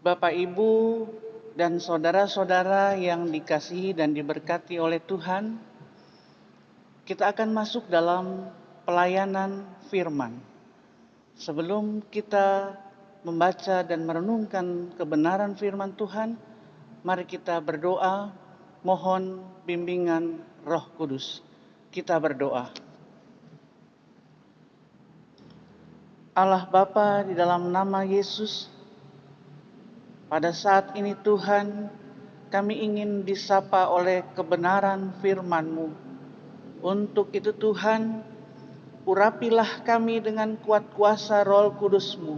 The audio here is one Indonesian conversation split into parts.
Bapak, Ibu, dan saudara-saudara yang dikasihi dan diberkati oleh Tuhan, kita akan masuk dalam pelayanan firman. Sebelum kita membaca dan merenungkan kebenaran firman Tuhan, mari kita berdoa, mohon bimbingan Roh Kudus. Kita berdoa. Allah Bapa, di dalam nama Yesus, pada saat ini Tuhan, kami ingin disapa oleh kebenaran firman-Mu. Untuk itu Tuhan, urapilah kami dengan kuat kuasa Roh Kudus-Mu.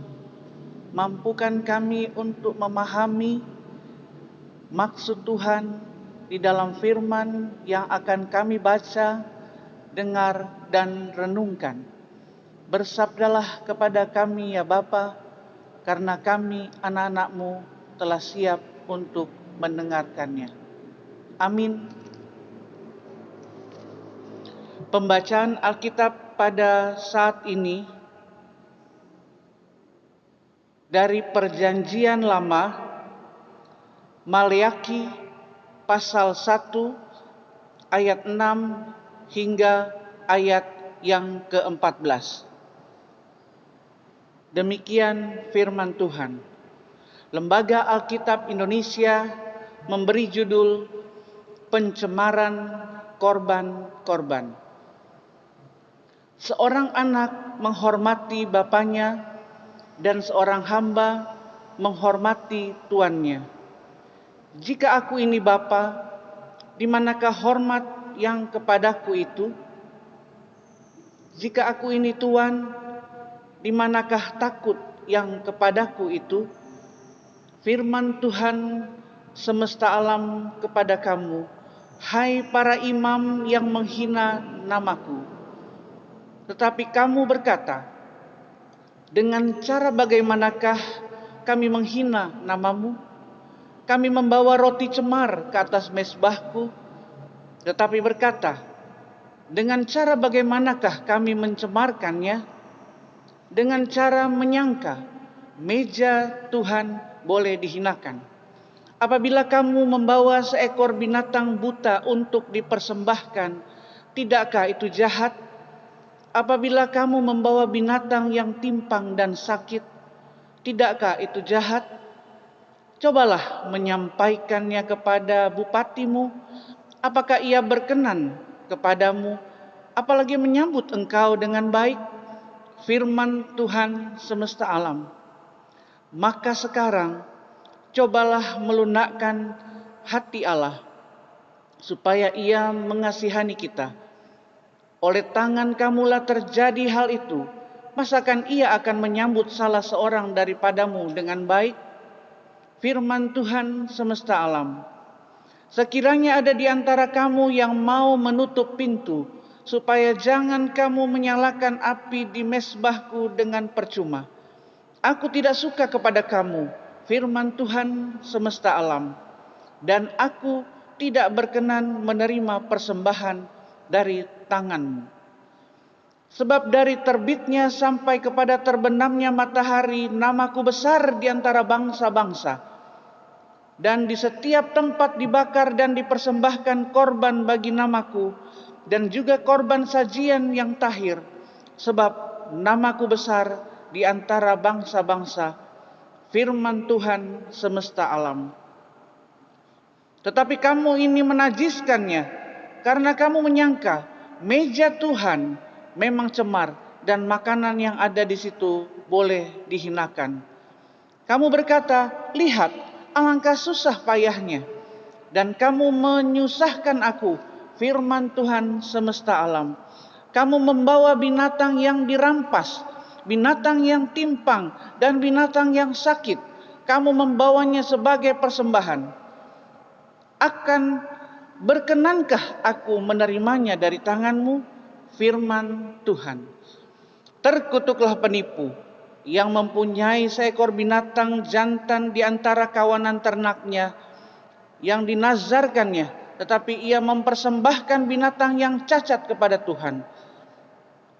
Mampukan kami untuk memahami maksud Tuhan di dalam firman yang akan kami baca, dengar, dan renungkan. Bersabdalah kepada kami ya Bapa, karena kami anak-anak-Mu telah siap untuk mendengarkannya. Amin. Pembacaan Alkitab pada saat ini dari Perjanjian Lama, Maleakhi pasal 1 ayat 6 hingga ayat yang ke-14. Demikian firman Tuhan. Lembaga Alkitab Indonesia memberi judul Pencemaran Korban-Korban. Seorang anak menghormati bapaknya dan seorang hamba menghormati tuannya. Jika aku ini bapa, di manakah hormat yang kepadaku itu? Jika aku ini tuan, di manakah takut yang kepadaku itu? Firman Tuhan semesta alam kepada kamu, hai para imam yang menghina namaku. Tetapi kamu berkata, dengan cara bagaimanakah kami menghina namamu? Kami membawa roti cemar ke atas mezbahku, tetapi berkata, dengan cara bagaimanakah kami mencemarkannya? Dengan cara menyangka meja Tuhan boleh dihinakan. Apabila kamu membawa seekor binatang buta untuk dipersembahkan, tidakkah itu jahat? Apabila kamu membawa binatang yang timpang dan sakit, tidakkah itu jahat? Cobalah menyampaikannya kepada bupatimu, apakah ia berkenan kepadamu, apalagi menyambut engkau dengan baik? Firman Tuhan semesta alam. Maka sekarang cobalah melunakkan hati Allah, supaya ia mengasihani kita. Oleh tangan kamulah terjadi hal itu. Masakan ia akan menyambut salah seorang daripadamu dengan baik? Firman Tuhan semesta alam. Sekiranya ada di antara kamu yang mau menutup pintu, supaya jangan kamu menyalakan api di mezbahku dengan percuma. Aku tidak suka kepada kamu, firman Tuhan semesta alam, dan aku tidak berkenan menerima persembahan dari tanganmu. Sebab dari terbitnya sampai kepada terbenamnya matahari, namaku besar di antara bangsa-bangsa. Dan di setiap tempat dibakar dan dipersembahkan korban bagi namaku, dan juga korban sajian yang tahir, sebab namaku besar di antara bangsa-bangsa, firman Tuhan semesta alam. Tetapi kamu ini menajiskannya, karena kamu menyangka meja Tuhan memang cemar dan makanan yang ada di situ boleh dihinakan. Kamu berkata, lihat, alangkah susah payahnya, dan kamu menyusahkan aku, firman Tuhan semesta alam. Kamu membawa binatang yang dirampas, binatang yang timpang, dan binatang yang sakit. Kamu membawanya sebagai persembahan. Akan berkenankah aku menerimanya dari tanganmu? Firman Tuhan. Terkutuklah penipu yang mempunyai seekor binatang jantan di antara kawanan ternaknya yang dinazarkannya, tetapi ia mempersembahkan binatang yang cacat kepada Tuhan.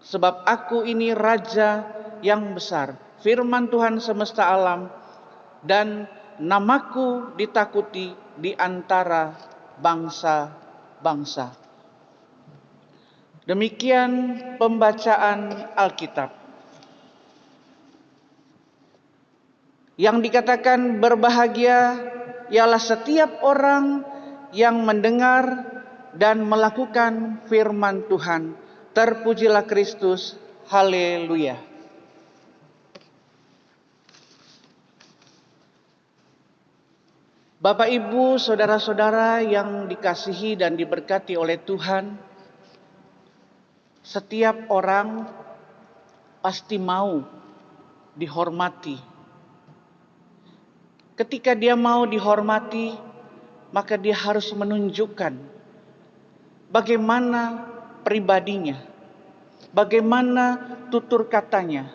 Sebab aku ini raja yang besar, firman Tuhan semesta alam, dan namaku ditakuti di antara bangsa-bangsa. Demikian pembacaan Alkitab. Yang dikatakan berbahagia ialah setiap orang yang mendengar dan melakukan firman Tuhan. Terpujilah Kristus. Haleluya. Bapak, Ibu, saudara-saudara yang dikasihi dan diberkati oleh Tuhan, setiap orang pasti mau dihormati. Ketika dia mau dihormati, maka dia harus menunjukkan bagaimana pribadinya, bagaimana tutur katanya,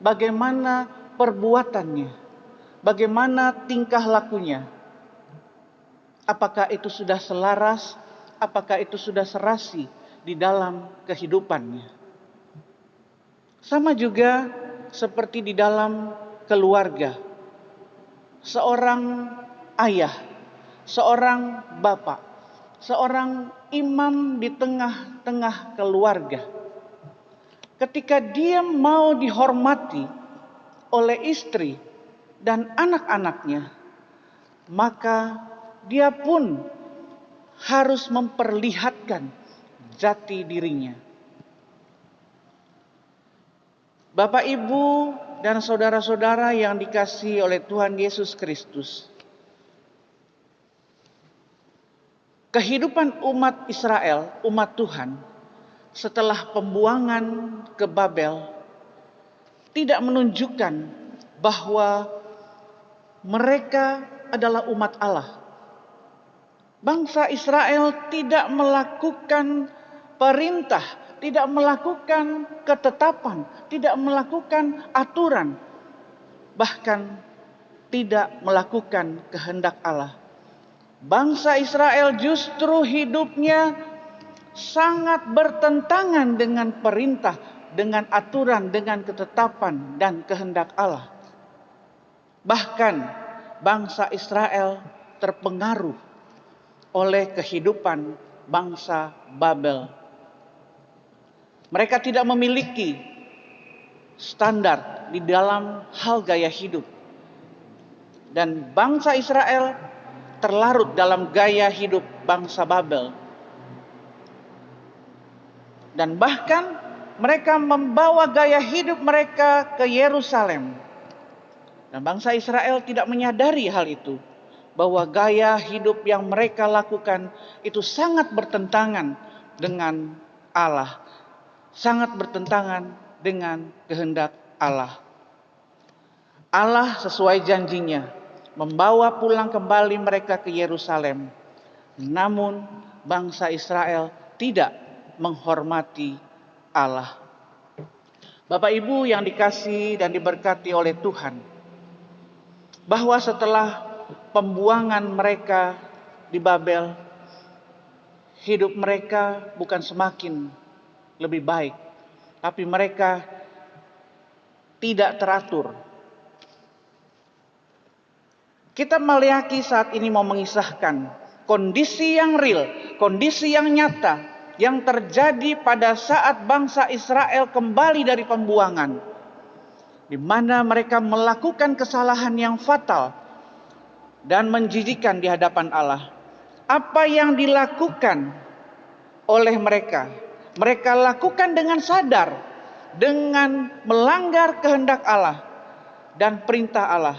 bagaimana perbuatannya, bagaimana tingkah lakunya. Apakah itu sudah selaras, apakah itu sudah serasi di dalam kehidupannya. Sama juga seperti di dalam keluarga. Seorang ayah, seorang bapak, seorang imam di tengah-tengah keluarga. Ketika dia mau dihormati oleh istri dan anak-anaknya, maka dia pun harus memperlihatkan jati dirinya. Bapak, Ibu, dan saudara-saudara yang dikasihi oleh Tuhan Yesus Kristus. Kehidupan umat Israel, umat Tuhan, setelah pembuangan ke Babel, tidak menunjukkan bahwa mereka adalah umat Allah. Bangsa Israel tidak melakukan perintah, tidak melakukan ketetapan, tidak melakukan aturan, bahkan tidak melakukan kehendak Allah. Bangsa Israel justru hidupnya sangat bertentangan dengan perintah, dengan aturan, dengan ketetapan dan kehendak Allah. Bahkan bangsa Israel terpengaruh oleh kehidupan bangsa Babel. Mereka tidak memiliki standar di dalam hal gaya hidup. Dan bangsa Israel terlarut dalam gaya hidup bangsa Babel. Dan bahkan mereka membawa gaya hidup mereka ke Yerusalem. Dan bangsa Israel tidak menyadari hal itu. Bahwa gaya hidup yang mereka lakukan itu sangat bertentangan dengan Allah. Sangat bertentangan dengan kehendak Allah. Allah sesuai janjinya membawa pulang kembali mereka ke Yerusalem. Namun bangsa Israel tidak menghormati Allah. Bapak, Ibu yang dikasihi dan diberkati oleh Tuhan, bahwa setelah pembuangan mereka di Babel, hidup mereka bukan semakin lebih baik, tapi mereka tidak teratur. Kita Maleaki saat ini mau mengisahkan kondisi yang real, kondisi yang nyata yang terjadi pada saat bangsa Israel kembali dari pembuangan, di mana mereka melakukan kesalahan yang fatal dan menjijikkan di hadapan Allah. Apa yang dilakukan oleh mereka, mereka lakukan dengan sadar, dengan melanggar kehendak Allah dan perintah Allah.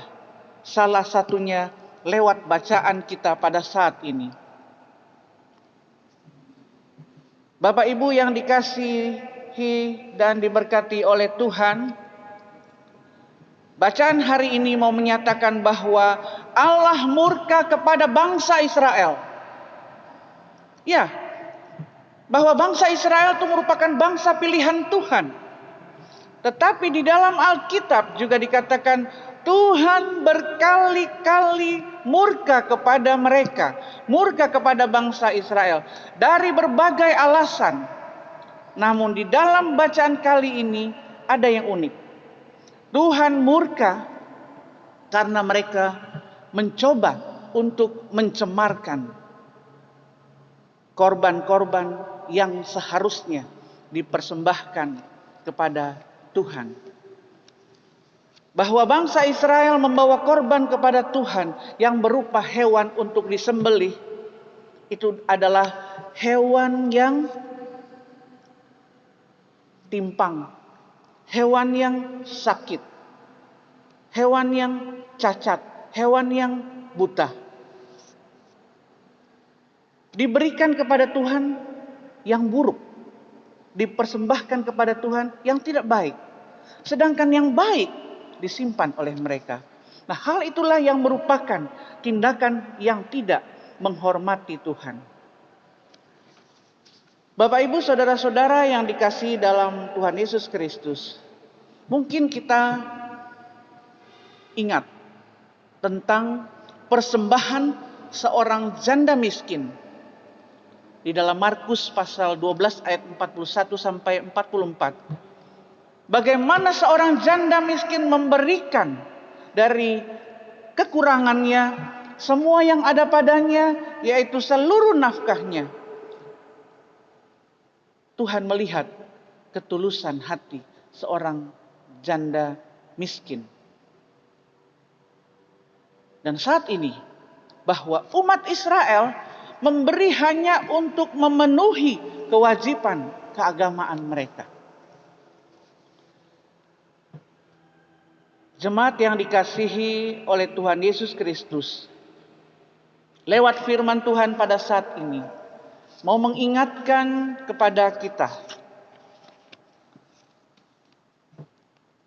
Salah satunya lewat bacaan kita pada saat ini. Bapak, Ibu yang dikasihi dan diberkati oleh Tuhan, bacaan hari ini mau menyatakan bahwa Allah murka kepada bangsa Israel. Ya, bahwa bangsa Israel itu merupakan bangsa pilihan Tuhan. Tetapi di dalam Alkitab juga dikatakan Tuhan berkali-kali murka kepada mereka, murka kepada bangsa Israel dari berbagai alasan. Namun di dalam bacaan kali ini ada yang unik. Tuhan murka karena mereka mencoba untuk mencemarkan korban-korban yang seharusnya dipersembahkan kepada Tuhan. Bahwa bangsa Israel membawa korban kepada Tuhan yang berupa hewan untuk disembelih, itu adalah hewan yang timpang, hewan yang sakit, hewan yang cacat, hewan yang buta. Diberikan kepada Tuhan yang buruk, dipersembahkan kepada Tuhan yang tidak baik. Sedangkan yang baik disimpan oleh mereka. Nah, hal itulah yang merupakan tindakan yang tidak menghormati Tuhan. Bapak, Ibu, saudara-saudara yang dikasihi dalam Tuhan Yesus Kristus, mungkin kita ingat tentang persembahan seorang janda miskin di dalam Markus pasal 12 ayat 41 sampai 44. Bagaimana seorang janda miskin memberikan dari kekurangannya semua yang ada padanya, yaitu seluruh nafkahnya. Tuhan melihat ketulusan hati seorang janda miskin. Dan saat ini bahwa umat Israel memberi hanya untuk memenuhi kewajiban keagamaan mereka. Jemaat yang dikasihi oleh Tuhan Yesus Kristus, lewat firman Tuhan pada saat ini, mau mengingatkan kepada kita,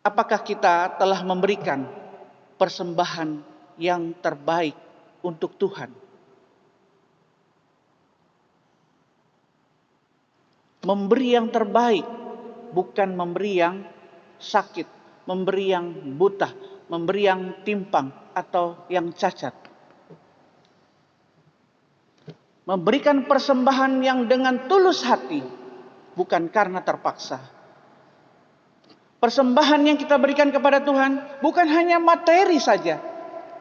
apakah kita telah memberikan persembahan yang terbaik untuk Tuhan? Memberi yang terbaik, bukan memberi yang sakit, memberi yang buta, memberi yang timpang atau yang cacat. Memberikan persembahan yang dengan tulus hati, bukan karena terpaksa. Persembahan yang kita berikan kepada Tuhan bukan hanya materi saja,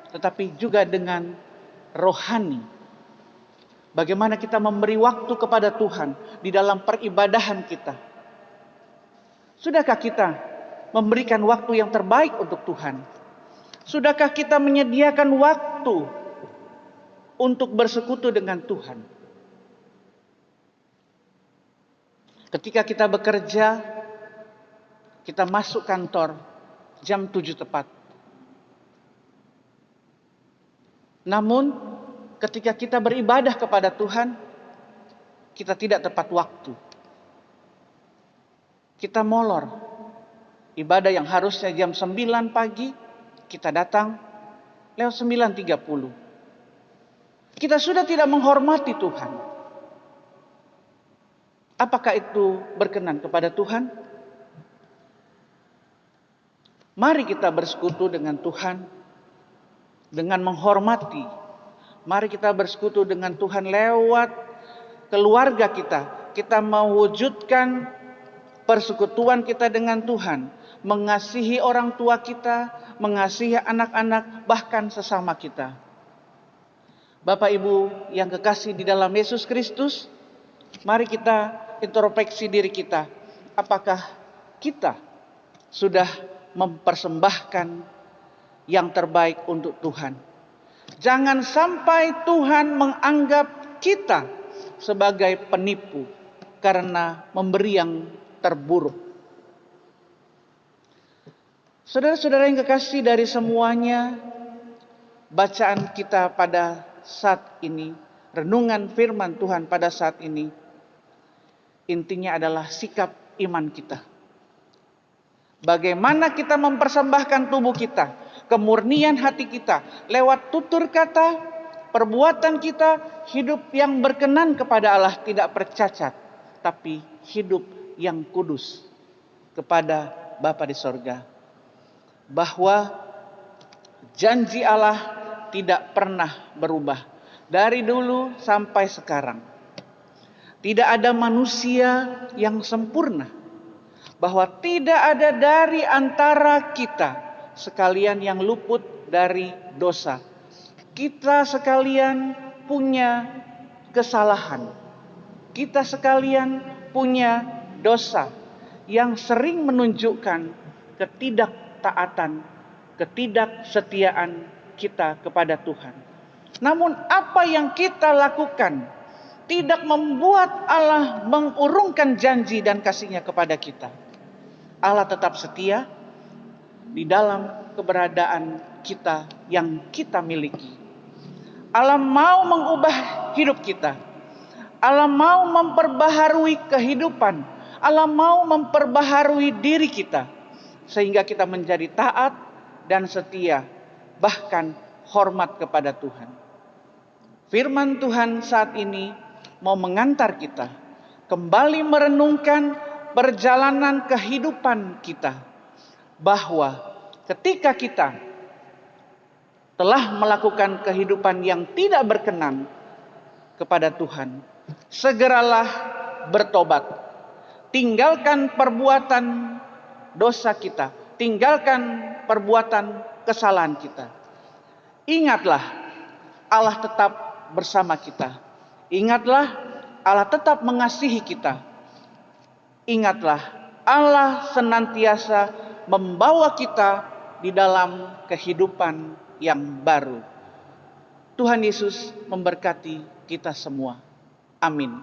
tetapi juga dengan rohani. Bagaimana kita memberi waktu kepada Tuhan di dalam peribadahan kita. Sudahkah kita memberikan waktu yang terbaik untuk Tuhan? Sudahkah kita menyediakan waktu untuk bersekutu dengan Tuhan? Ketika kita bekerja, kita masuk kantor jam 7 tepat. Namun ketika kita beribadah kepada Tuhan, kita tidak tepat waktu. Kita molor. Ibadah yang harusnya jam 9 pagi, kita datang lewat 9.30. Kita sudah tidak menghormati Tuhan. Apakah itu berkenan kepada Tuhan? Mari kita bersekutu dengan Tuhan dengan menghormati. Mari kita bersekutu dengan Tuhan lewat keluarga kita. Kita mewujudkan persekutuan kita dengan Tuhan. Mengasihi orang tua kita, mengasihi anak-anak, bahkan sesama kita. Bapak Ibu yang kekasih di dalam Yesus Kristus, mari kita introspeksi diri kita. Apakah kita sudah mempersembahkan yang terbaik untuk Tuhan? Jangan sampai Tuhan menganggap kita sebagai penipu karena memberi yang terburuk. Saudara-saudara yang kekasih, dari semuanya bacaan kita pada saat ini, renungan firman Tuhan pada saat ini, intinya adalah sikap iman kita. Bagaimana kita mempersembahkan tubuh kita, kemurnian hati kita, lewat tutur kata, perbuatan kita, hidup yang berkenan kepada Allah, tidak bercacat, tapi hidup yang kudus kepada Bapa di sorga. Bahwa janji Allah tidak pernah berubah dari dulu sampai sekarang. Tidak ada manusia yang sempurna, bahwa tidak ada dari antara kita sekalian yang luput dari dosa. Kita sekalian punya kesalahan. Kita sekalian punya dosa yang sering menunjukkan ketidaktaatan, ketidaksetiaan kita kepada Tuhan. Namun apa yang kita lakukan tidak membuat Allah mengurungkan janji dan kasih-Nya kepada kita. Allah tetap setia di dalam keberadaan kita yang kita miliki. Allah mau mengubah hidup kita. Allah mau memperbaharui kehidupan. Allah mau memperbaharui diri kita. Sehingga kita menjadi taat dan setia. Bahkan hormat kepada Tuhan. Firman Tuhan saat ini mau mengantar kita. Kembali merenungkan perjalanan kehidupan kita. Bahwa ketika kita telah melakukan kehidupan yang tidak berkenan kepada Tuhan, segeralah bertobat. Tinggalkan perbuatan dosa kita, tinggalkan perbuatan kesalahan kita. Ingatlah, Allah tetap bersama kita. Ingatlah, Allah tetap mengasihi kita. Ingatlah, Allah senantiasa membawa kita di dalam kehidupan yang baru. Tuhan Yesus memberkati kita semua. Amin.